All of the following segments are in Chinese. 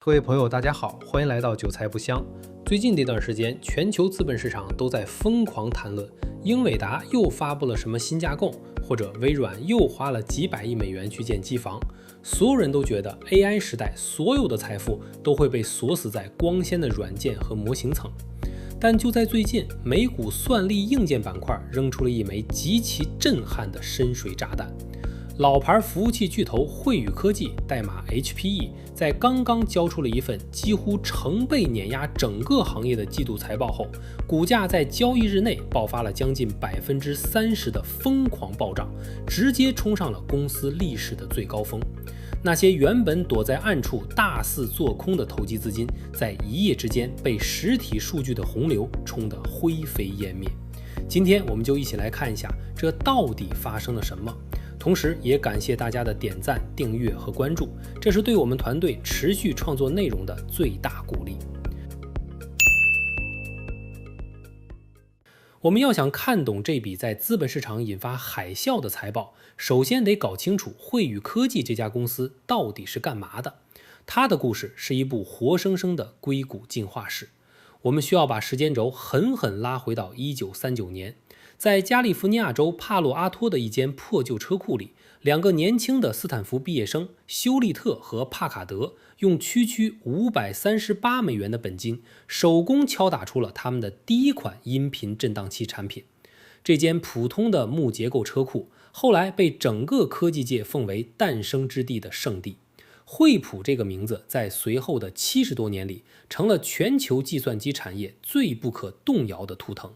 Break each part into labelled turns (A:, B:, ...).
A: 各位朋友，大家好，欢迎来到韭菜不香。最近这段时间，全球资本市场都在疯狂谈论英伟达又发布了什么新架构，或者微软又花了几百亿美元去建机房。所有人都觉得 AI 时代所有的财富都会被锁死在光鲜的软件和模型层。但就在最近，美股算力硬件板块扔出了一枚极其震撼的深水炸弹。老牌服务器巨头汇宇科技代码 HPE 在刚刚交出了一份几乎成倍碾压整个行业的季度财报后，股价在交易日内爆发了将近30%的疯狂暴涨，直接冲上了公司历史的最高峰。那些原本躲在暗处大肆做空的投机资金，在一夜之间被实体数据的洪流冲得灰飞烟灭。今天我们就一起来看一下这到底发生了什么。同时也感谢大家的点赞、订阅和关注，这是对我们团队持续创作内容的最大鼓励。我们要想看懂这笔在资本市场引发海啸的财报，首先得搞清楚汇宇科技这家公司到底是干嘛的。它的故事是一部活生生的硅谷进化史。我们需要把时间轴狠狠拉回到1939年。在加利福尼亚州帕洛阿托的一间破旧车库里，两个年轻的斯坦福毕业生休利特和帕卡德用区区538美元的本金，手工敲打出了他们的第一款音频振荡器产品。这间普通的木结构车库，后来被整个科技界奉为诞生之地的圣地。惠普这个名字在随后的70多年里，成了全球计算机产业最不可动摇的图腾。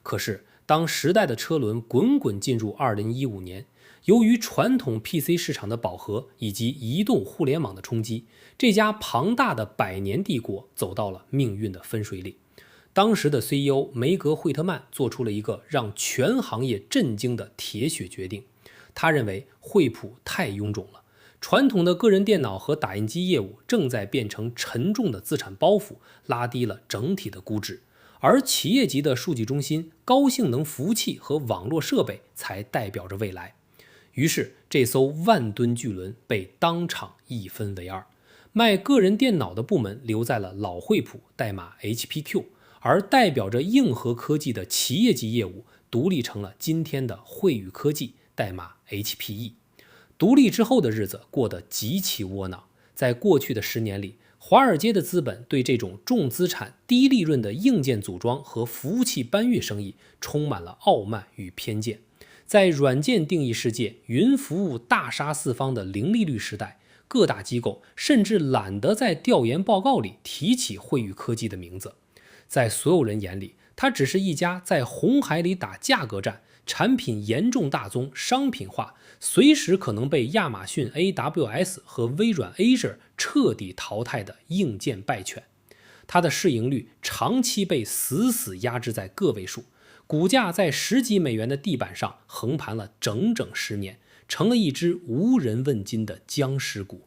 A: 可是，当时代的车轮滚滚进入2015年，由于传统 PC 市场的饱和以及移动互联网的冲击，这家庞大的百年帝国走到了命运的分水岭。当时的 CEO 梅格惠特曼做出了一个让全行业震惊的铁血决定。他认为惠普太臃肿了，传统的个人电脑和打印机业务正在变成沉重的资产包袱，拉低了整体的估值。而企业级的数据中心、高性能服务器和网络设备才代表着未来。于是，这艘万吨巨轮被当场一分为二，卖个人电脑的部门留在了老惠普，代码 HPQ， 而代表着硬核科技的企业级业务独立成了今天的汇宇科技，代码 HPE。独立之后的日子过得极其窝囊，在过去的10年里，华尔街的资本对这种重资产、低利润的硬件组装和服务器搬运生意充满了傲慢与偏见。在软件定义世界、云服务大杀四方的零利率时代，各大机构甚至懒得在调研报告里提起汇宇科技的名字。在所有人眼里，它只是一家在红海里打价格战，产品严重大宗商品化，随时可能被亚马逊 AWS 和微软 Azure 彻底淘汰的硬件败犬。它的市盈率长期被死死压制在个位数，股价在10几美元的地板上横盘了整整10年，成了一只无人问津的僵尸股。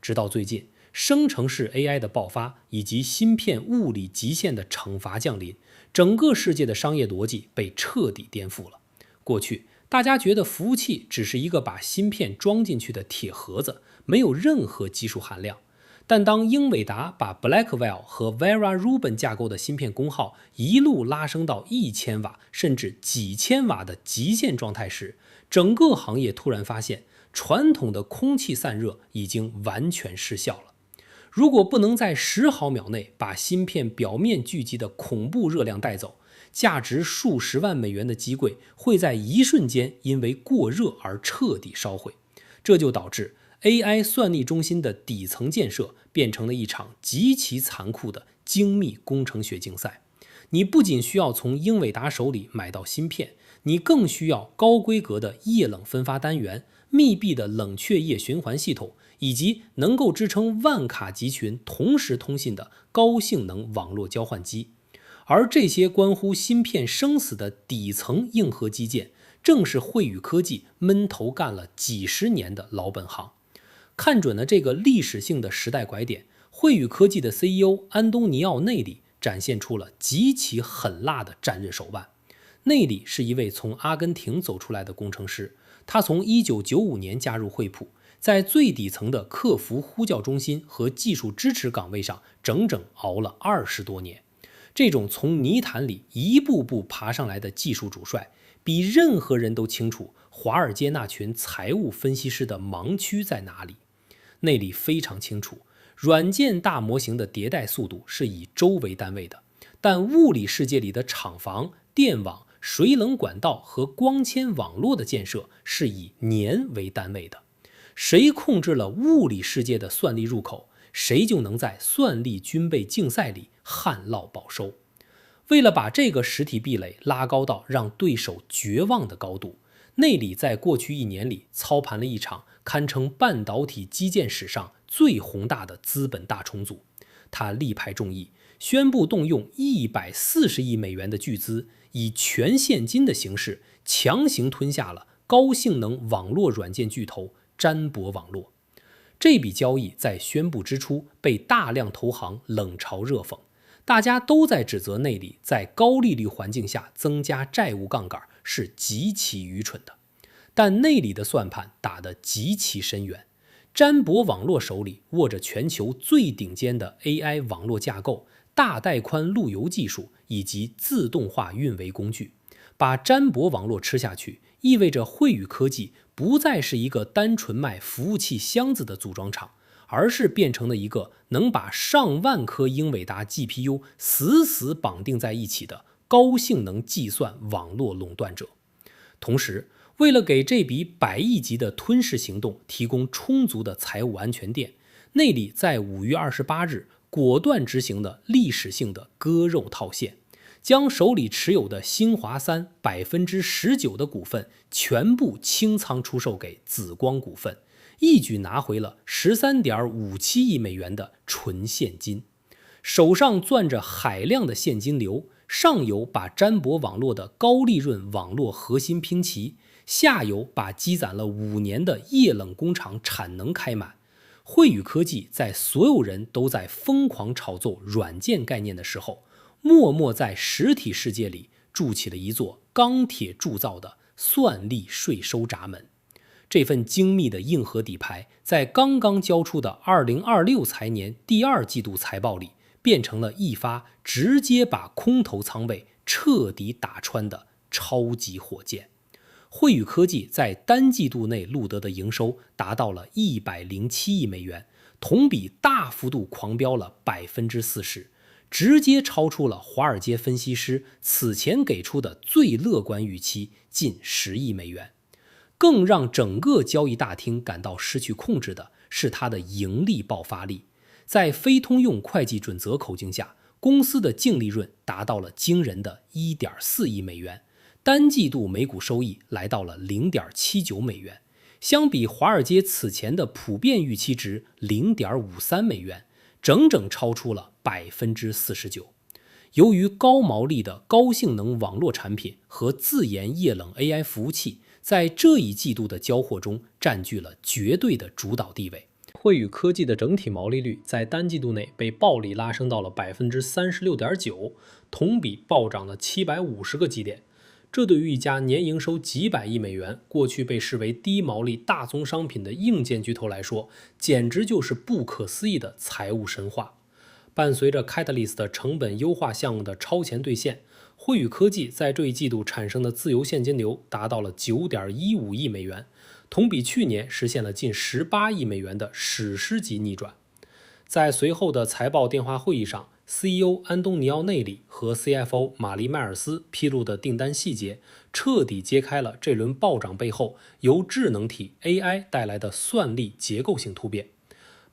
A: 直到最近，生成式 AI 的爆发以及芯片物理极限的惩罚降临，整个世界的商业逻辑被彻底颠覆了。过去大家觉得服务器只是一个把芯片装进去的铁盒子，没有任何技术含量。但当英伟达把 Blackwell 和 Vera Rubin 架构的芯片功耗一路拉升到1000瓦甚至几千瓦的极限状态时，整个行业突然发现，传统的空气散热已经完全失效了。如果不能在10毫秒内把芯片表面聚集的恐怖热量带走，价值数十万美元的机柜会在一瞬间因为过热而彻底烧毁。这就导致 AI 算力中心的底层建设变成了一场极其残酷的精密工程学竞赛。你不仅需要从英伟达手里买到芯片，你更需要高规格的液冷分发单元、密闭的冷却液循环系统，以及能够支撑万卡集群同时通信的高性能网络交换机。而这些关乎芯片生死的底层硬核基建，正是汇宇科技闷头干了几十年的老本行。看准了这个历史性的时代拐点，汇宇科技的 CEO 安东尼奥·内里展现出了极其狠辣的战刃手腕。内里是一位从阿根廷走出来的工程师，他从1995年加入惠普，在最底层的客服呼叫中心和技术支持岗位上整整熬了20多年。这种从泥潭里一步步爬上来的技术主帅，比任何人都清楚华尔街那群财务分析师的盲区在哪里。内里非常清楚，软件大模型的迭代速度是以周为单位的，但物理世界里的厂房、电网、水冷管道和光纤网络的建设是以年为单位的。谁控制了物理世界的算力入口，谁就能在算力军备竞赛里旱涝保收。为了把这个实体壁垒拉高到让对手绝望的高度，内里在过去1年里操盘了一场堪称半导体基建史上最宏大的资本大重组。他力排众议，宣布动用140亿美元的巨资，以全现金的形式强行吞下了高性能网络软件巨头詹博网络。这笔交易在宣布之初被大量投行冷嘲热讽，大家都在指责内里在高利率环境下增加债务杠杆是极其愚蠢的。但内里的算盘打得极其深远，詹博网络手里握着全球最顶尖的 AI 网络架构、大带宽路由技术以及自动化运维工具。把詹博网络吃下去，意味着惠宇科技不再是一个单纯卖服务器箱子的组装厂，而是变成了一个能把上万颗英伟达 GPU 死死绑定在一起的高性能计算网络垄断者。同时，为了给这笔100亿级的吞噬行动提供充足的财务安全垫，内里在5月28日果断执行了历史性的割肉套现，将手里持有的新华三 19% 的股份全部清仓出售给紫光股份，一举拿回了 13.57 亿美元的纯现金。手上攥着海量的现金流，上游把詹博网络的高利润网络核心拼齐，下游把积攒了5年的液冷工厂产能开满。惠宇科技在所有人都在疯狂炒作软件概念的时候，默默在实体世界里筑起了一座钢铁铸造的算力税收闸门。这份精密的硬核底牌在刚刚交出的2026财年第2季度财报里，变成了一发直接把空头仓位彻底打穿的超级火箭。惠宇科技在单季度内录得的营收达到了107亿美元，同比大幅度狂飙了 40%， 直接超出了华尔街分析师此前给出的最乐观预期近10亿美元。更让整个交易大厅感到失去控制的是它的盈利爆发力。在非通用会计准则口径下，公司的净利润达到了惊人的 1.4 亿美元，单季度每股收益来到了 0.79 美元，相比华尔街此前的普遍预期值 0.53 美元，整整超出了 49%。由于高毛利的高性能网络产品和自研液冷 AI 服务器在这一季度的交货中占据了绝对的主导地位。惠宇科技的整体毛利率在单季度内被暴力拉升到了 36.9%， 同比暴涨了750个基点。这对于一家年营收几百亿美元、过去被视为低毛利大宗商品的硬件巨头来说，简直就是不可思议的财务神话。伴随着 Catalyst 成本优化项目的超前兑现，惠宇科技在这一季度产生的自由现金流达到了 9.15 亿美元，同比去年实现了近18亿美元的史诗级逆转。在随后的财报电话会议上， CEO 安东尼奥内里和 CFO 玛丽迈尔斯披露的订单细节，彻底揭开了这轮暴涨背后由智能体 AI 带来的算力结构性突变。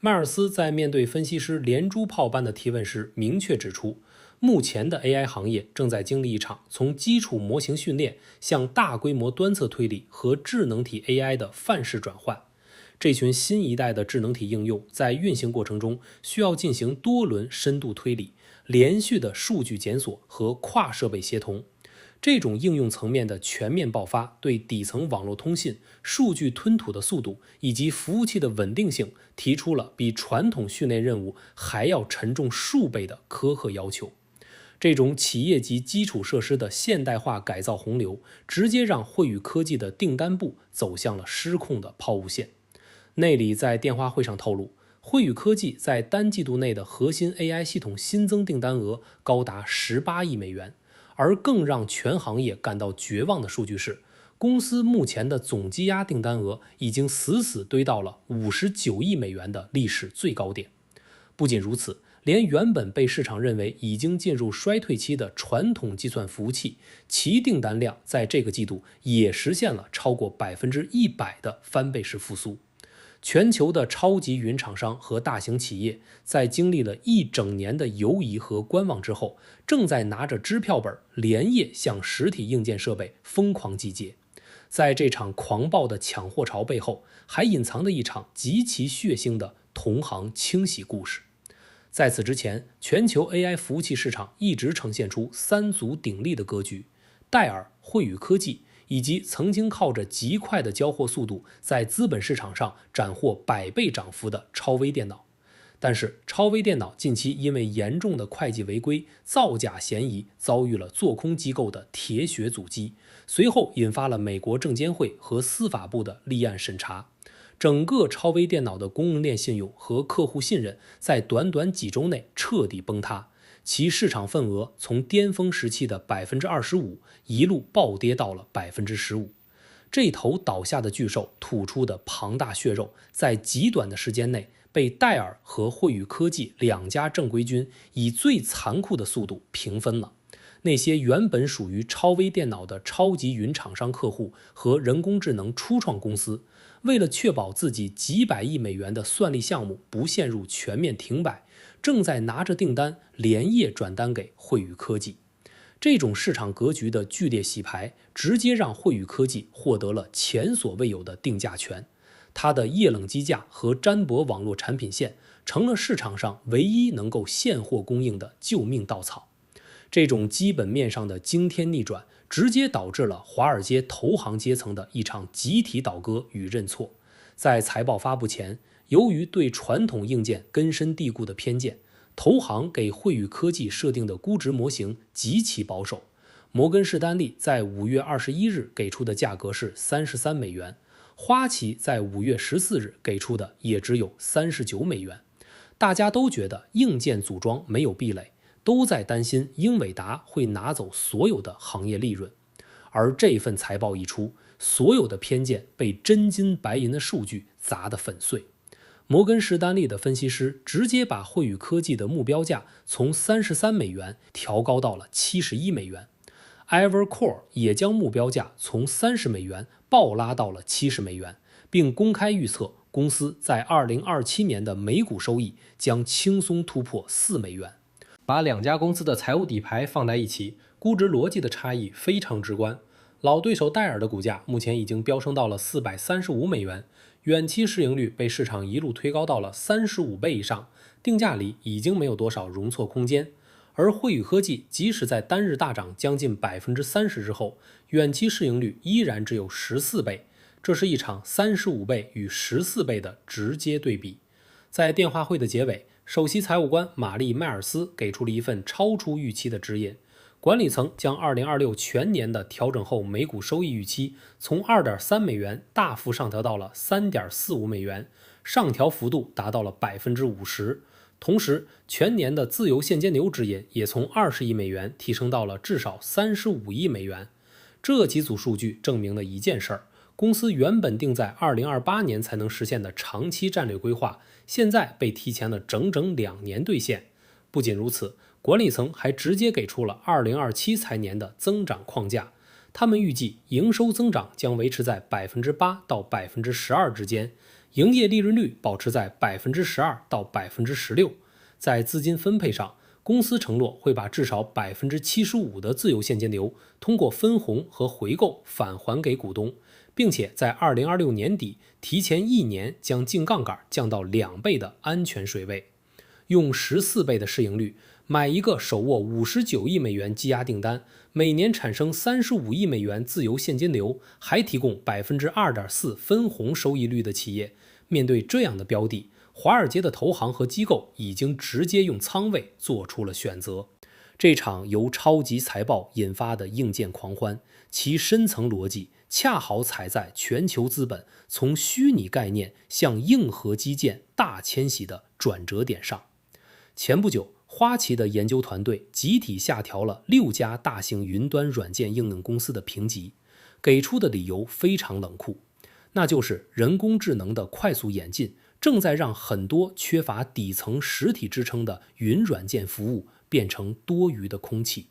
A: 迈尔斯在面对分析师连珠炮般的提问时，明确指出，目前的 AI 行业正在经历一场从基础模型训练向大规模端侧推理和智能体 AI 的范式转换。这群新一代的智能体应用在运行过程中需要进行多轮深度推理、连续的数据检索和跨设备协同。这种应用层面的全面爆发，对底层网络通信、数据吞吐的速度以及服务器的稳定性提出了比传统训练任务还要沉重数倍的苛刻要求。这种企业级基础设施的现代化改造洪流，直接让惠宇科技的订单部走向了失控的抛物线。内里在电话会上透露，汇宇科技在单季度内的核心 AI 系统新增订单额高达18亿美元。而更让全行业感到绝望的数据是，公司目前的总积压订单额已经死死堆到了59亿美元的历史最高点。不仅如此，连原本被市场认为已经进入衰退期的传统计算服务器，其订单量在这个季度也实现了超过100%的翻倍式复苏。全球的超级云厂商和大型企业在经历了一整年的犹疑和观望之后，正在拿着支票本连夜向实体硬件设备疯狂集结。在这场狂暴的抢货潮背后，还隐藏着一场极其血腥的同行清洗故事。在此之前，全球 AI 服务器市场一直呈现出三足鼎立的格局：戴尔、汇宇科技以及曾经靠着极快的交货速度在资本市场上斩获100倍涨幅的超微电脑。但是超微电脑近期因为严重的会计违规、造假嫌疑，遭遇了做空机构的铁血阻击，随后引发了美国证监会和司法部的立案审查。整个超微电脑的供应链信用和客户信任在短短几周内彻底崩塌，其市场份额从巅峰时期的25%一路暴跌到了15%。这头倒下的巨兽吐出的庞大血肉，在极短的时间内被戴尔和汇宇科技两家正规军以最残酷的速度平分了。那些原本属于超微电脑的超级云厂商客户和人工智能初创公司，为了确保自己几百亿美元的算力项目不陷入全面停摆，正在拿着订单连夜转单给汇宇科技。这种市场格局的剧烈洗牌，直接让汇宇科技获得了前所未有的定价权。它的液冷机架和詹博网络产品线成了市场上唯一能够现货供应的救命稻草。这种基本面上的惊天逆转，直接导致了华尔街投行阶层的一场集体倒戈与认错。在财报发布前，由于对传统硬件根深蒂固的偏见，投行给汇宇科技设定的估值模型极其保守。摩根士丹利在5月21日给出的价格是33美元，花旗在5月14日给出的也只有39美元。大家都觉得硬件组装没有壁垒，都在担心英伟达会拿走所有的行业利润。而这份财报一出，所有的偏见被真金白银的数据砸得粉碎。摩根士丹利的分析师直接把汇宇科技的目标价从33美元调高到了71美元。Evercore 也将目标价从30美元暴拉到了70美元，并公开预测公司在2027年的每股收益将轻松突破4美元。把两家公司的财务底牌放在一起，估值逻辑的差异非常直观。老对手戴尔的股价目前已经飙升到了435美元，远期市盈率被市场一路推高到了35倍以上，定价里已经没有多少容错空间。而汇宇科技即使在单日大涨将近30%之后，远期市盈率依然只有14倍，这是一场35倍与14倍的直接对比。在电话会的结尾，首席财务官玛丽·迈尔斯给出了一份超出预期的指引。管理层将2026全年的调整后每股收益预期从 2.3 美元大幅上调到了 3.45 美元，上调幅度达到了 50%。同时，全年的自由现金流指引也从20亿美元提升到了至少35亿美元。这几组数据证明了一件事儿：公司原本定在2028年才能实现的长期战略规划，现在被提前了整整2年兑现。不仅如此，管理层还直接给出了2027财年的增长框架，他们预计营收增长将维持在 8% 到 12% 之间，营业利润率保持在 12% 到 16%。在资金分配上，公司承诺会把至少 75% 的自由现金流通过分红和回购返还给股东，并且在2026年底提前1年将净杠杆降到2倍的安全水位。用14倍的市盈率买一个手握59亿美元积压订单，每年产生35亿美元自由现金流，还提供 2.4% 分红收益率的企业，面对这样的标的，华尔街的投行和机构已经直接用仓位做出了选择。这场由超级财报引发的硬件狂欢，其深层逻辑恰好踩在全球资本从虚拟概念向硬核基建大迁徙的转折点上。前不久，花旗的研究团队集体下调了6家大型云端软件应用公司的评级，给出的理由非常冷酷，那就是人工智能的快速演进正在让很多缺乏底层实体支撑的云软件服务变成多余的空气。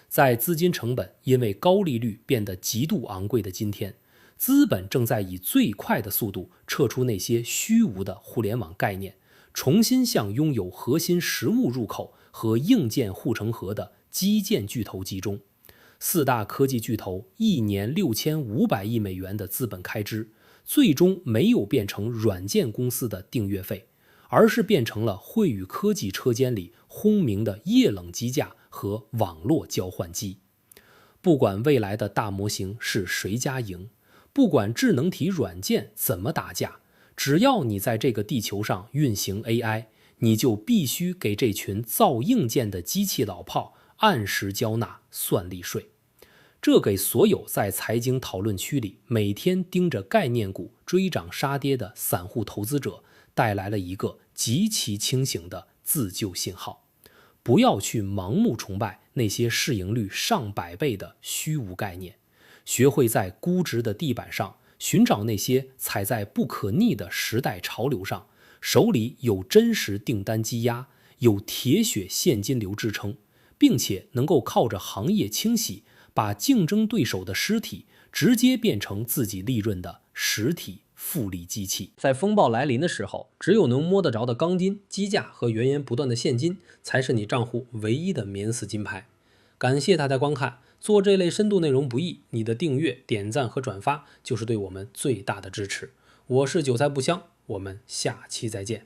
A: 在资金成本因为高利率变得极度昂贵的今天，资本正在以最快的速度撤出那些虚无的互联网概念，重新向拥有核心实物入口和硬件护城河的基建巨头集中。4大科技巨头一年6500亿美元的资本开支，最终没有变成软件公司的订阅费，而是变成了惠宇科技车间里轰鸣的液冷机架和网络交换机。不管未来的大模型是谁家赢，不管智能体软件怎么打架，只要你在这个地球上运行 AI， 你就必须给这群造硬件的机器老炮按时交纳算力税。这给所有在财经讨论区里每天盯着概念股追涨杀跌的散户投资者带来了一个极其清醒的自救信号：不要去盲目崇拜那些市盈率上百倍的虚无概念，学会在估值的地板上寻找那些踩在不可逆的时代潮流上，手里有真实订单积压，有铁血现金流支撑，并且能够靠着行业清洗把竞争对手的尸体直接变成自己利润的实体复利机器。在风暴来临的时候，只有能摸得着的钢筋、机架和源源不断的现金，才是你账户唯一的免死金牌。感谢大家观看，做这类深度内容不易，你的订阅、点赞和转发就是对我们最大的支持。我是韭菜不香，我们下期再见。